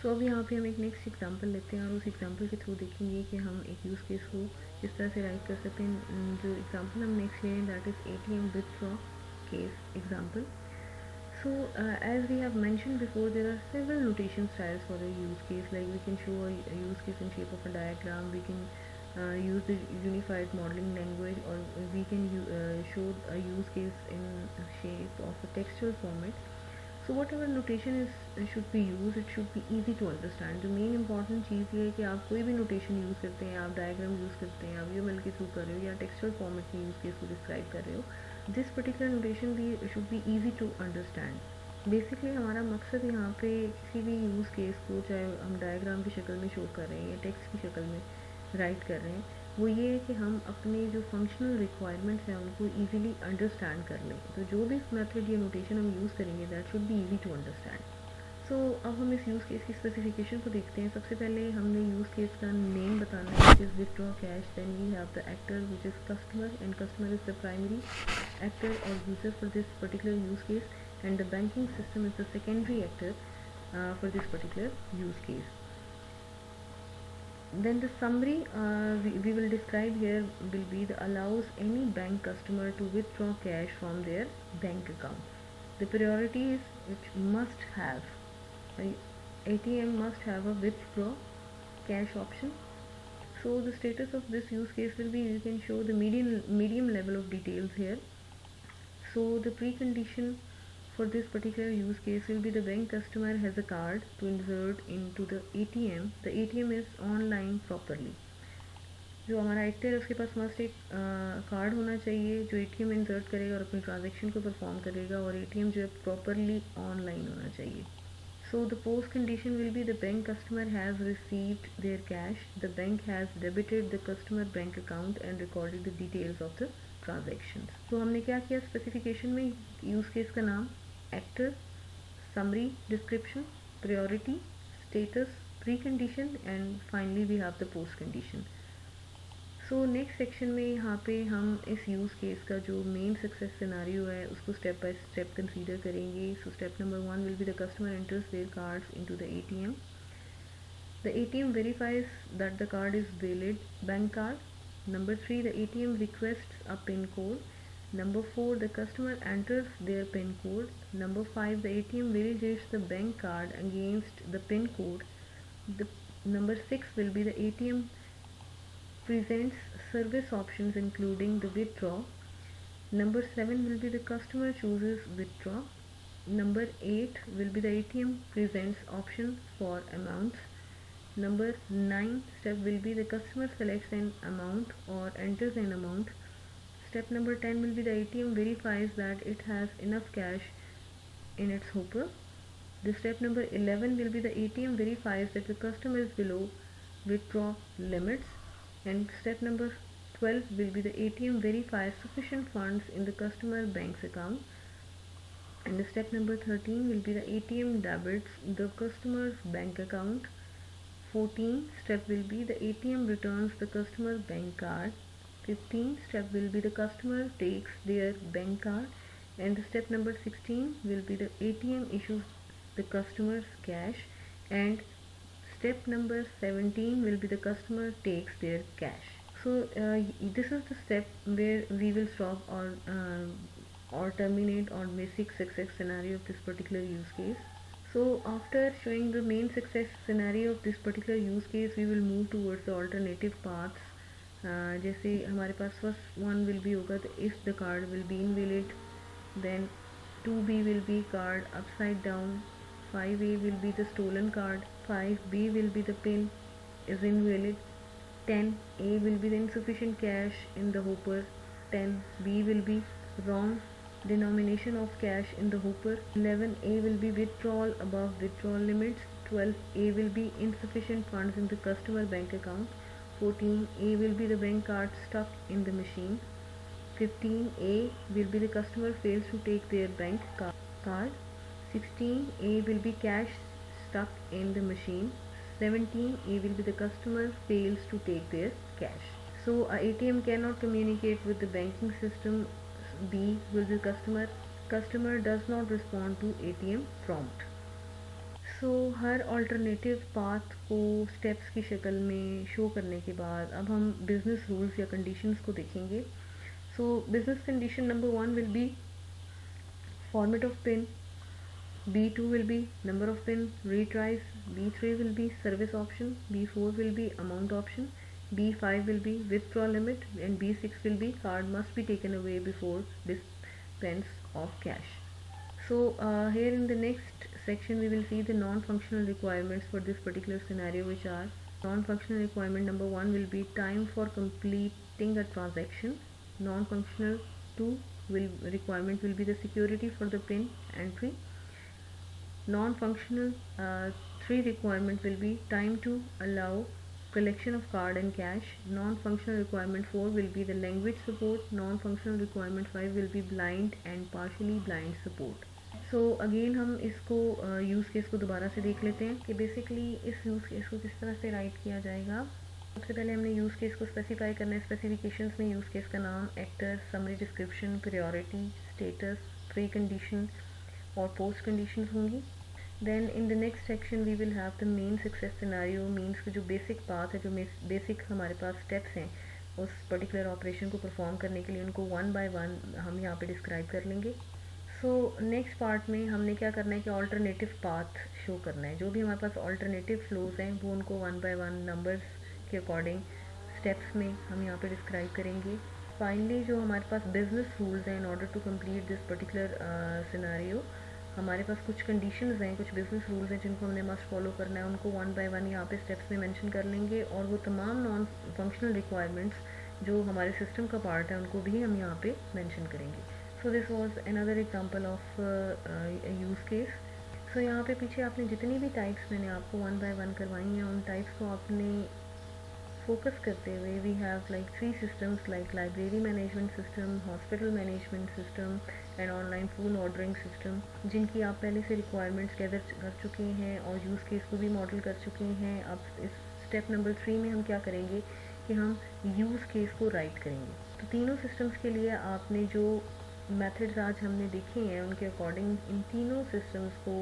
सो अब यहाँ पे हम एक नेक्स्ट एग्जांपल लेते हैं और उस एग्जांपल के थ्रू देखेंगे कि हम एक यूज़ केस को किस तरह से राइट कर सकते हैं। जो एग्जांपल हम नेक्स्ट ले रहे हैं that is ATM withdraw case example. So as we have mentioned before, there are several notation styles for a use case. Like we can show a use case in shape of a diagram. We can use the unified modeling language, or we can show a use case in shape of a textual format. So whatever notation is should be used, it should be easy to understand. The main important चीज़ ये है कि आप कोई भी notation use करते हैं, आप diagram use करते हैं, आप UML के थ्रू कर रहे हो या textual format में use case को describe कर रहे हो, this particular notation भी should be easy to understand. Basically हमारा मकसद यहाँ पे किसी भी यूज़ केस को चाहे हम डायग्राम की शक्ल में शो कर रहे हैं या टेक्स्ट की शक्ल में राइट कर रहे हैं, वो ये है कि हम अपने जो फंक्शनल रिक्वायरमेंट्स हैं उनको इजीली अंडरस्टैंड कर लें. तो जो भी मेथड या नोटेशन हम यूज़ करेंगे that should be easy to understand. So अब हम इस यूज़ केस की स्पेसिफिकेशन को देखते हैं. सबसे पहले हमने यूज़ केस का नेम बताना है, which is withdraw cash. Then we have the actor which is customer, and customer is the primary actor or user for this particular use case, and the banking system is the secondary actor for this particular use case. Then the summary we will describe here will be the allows any bank customer to withdraw cash from their bank account. The priority is which must have ATM must have a withdraw cash option. So the status of this use case will be, you can show the medium level of details here. So the precondition for this particular use case will be the bank customer has a card to insert into the ATM. The ATM is online properly. जो हमारा actor है उसके पास must एक card होना चाहिए जो ATM insert करेगा और अपनी ट्रांजेक्शन को परफॉर्म करेगा, और ATM जो है प्रॉपरली ऑनलाइन होना चाहिए. So the post condition will be the bank customer has received their cash. The bank has debited the customer bank account and recorded the details of the transactions. तो हमने क्या किया specification में, use case का नाम, actor, summary description, priority, status, precondition, and finally we have the postcondition. So next section में यहाँ पे हम इस यूज़ केस का जो मेन सक्सेस सिनारियो है उसको स्टेप बाय स्टेप कंसीडर करेंगे. So step number 1 will be the customer enters their cards into the ATM. The ATM verifies that the card is valid bank card. Number 3, the ATM requests a PIN code. Number 4, the customer enters their PIN code. Number 5, the ATM validates the bank card against the PIN code. Number 6 will be the ATM presents service options including the withdraw. Number 7 will be the customer chooses withdraw. Number 8 will be the ATM presents option for amounts. Number 9 step will be the customer selects an amount or enters an amount. Step number 10 will be the ATM verifies that it has enough cash in its hopper. The step number 11 will be the ATM verifies that the customer is below withdraw limits. And step number 12 will be the ATM verifies sufficient funds in the customer bank's account. And the step number 13 will be the ATM debits the customer's bank account. 14 step will be the ATM returns the customer bank card. 15 step will be the customer takes their bank card. And the step number 16 will be the ATM issues the customer's cash. And step number 17 will be the customer takes their cash. So this is the step where we will stop or terminate on basic success scenario of this particular use case. So after showing the main success scenario of this particular use case, we will move towards the alternative paths. जैसे हमारे पास first one will be होगा तो if the card will be invalid, then 2B will be card upside down, 5A will be the stolen card, 5B will be the pin is invalid, 10A will be the insufficient cash in the hopper, 10B will be wrong denomination of cash in the hopper, 11A will be withdrawal above withdrawal limits, 12A will be insufficient funds in the customer bank account, 14A will be the bank card stuck in the machine, 15A will be the customer fails to take their bank card, 16A will be cash stuck in the machine, 17A will be the customer fails to take their cash. So ATM cannot communicate with the banking system. B will be customer does not respond to ATM prompt. Her alternative path को steps की शक्ल में show करने के बाद अब हम business rules या कंडीशंस को देखेंगे. Business condition number 1 will be format of pin, B2 will be number of pin retries, B3 will be service option, B4 will be amount option, B5 will be withdrawal limit, and B6 will be card must be taken away before dispense of cash. Here in the next section we will see the non-functional requirements for this particular scenario, which are: non-functional requirement number 1 will be time for completing a transaction. Non-functional 2 requirement will be the security for the pin entry. Non-functional 3 requirement will be time to allow collection of card and cash. Non-functional requirement 4 will be the language support. Non-functional requirement 5 will be blind and partially blind support. Again हम इसको use case को दोबारा से देख लेते हैं कि basically इस यूज़ केस को किस तरह से राइट किया जाएगा. सबसे पहले हमने यूज़ केस को स्पेसिफाई करना है. स्पेसिफिकेशंस में यूज़ केस का नाम, actor, summary description, priority, status, precondition और पोस्ट कंडीशन होंगी. Then in the next section we will have the main success scenario. Means के जो बेसिक पाथ है, जो बेसिक हमारे पास स्टेप्स हैं उस पर्टिकुलर ऑपरेशन को परफॉर्म करने के लिए, उनको वन बाय वन हम यहाँ पे डिस्क्राइब कर लेंगे. नेक्स्ट पार्ट में हमने क्या करना है कि ऑल्टरनेटिव पाथ शो करना है. जो भी हमारे पास ऑल्टरनेटिव फ्लोज हैं वो उनको वन बाय वन नंबर्स के अकॉर्डिंग स्टेप्स में हम यहाँ पे डिस्क्राइब करेंगे. फाइनली जो हमारे पास बिजनेस रूल्स हैं in order to complete this particular scenario, हमारे पास कुछ कंडीशंस हैं, कुछ बिजनेस रूल्स हैं जिनको हमने मस्ट फॉलो करना है. उनको वन बाय वन यहाँ पे स्टेप्स में मेंशन कर लेंगे. और वो तमाम नॉन फंक्शनल रिक्वायरमेंट्स जो हमारे सिस्टम का पार्ट है उनको भी हम यहाँ पे मेंशन करेंगे. This was another example of use case. यहाँ पे पीछे आपने जितनी भी टाइप्स मैंने आपको वन बाय वन करवाई हैं, उन टाइप्स को आपने फोकस करते हुए we have like 3 systems like library management system, hospital management system and online food ordering system, जिनकी आप पहले से रिक्वायरमेंट्स गैदर कर चुके हैं और यूज़ केस को भी मॉडल कर चुके हैं. अब इस स्टेप नंबर 3 में हम क्या करेंगे कि हम यूज़ केस को राइट करेंगे. तो तीनों सिस्टम्स के लिए आपने जो मेथड्स आज हमने देखे हैं उनके अकॉर्डिंग इन तीनों सिस्टम्स को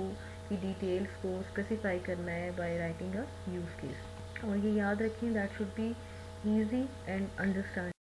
की डिटेल्स को स्पेसिफाई करना है by writing a use case. और ये याद रखें that should be easy and understand.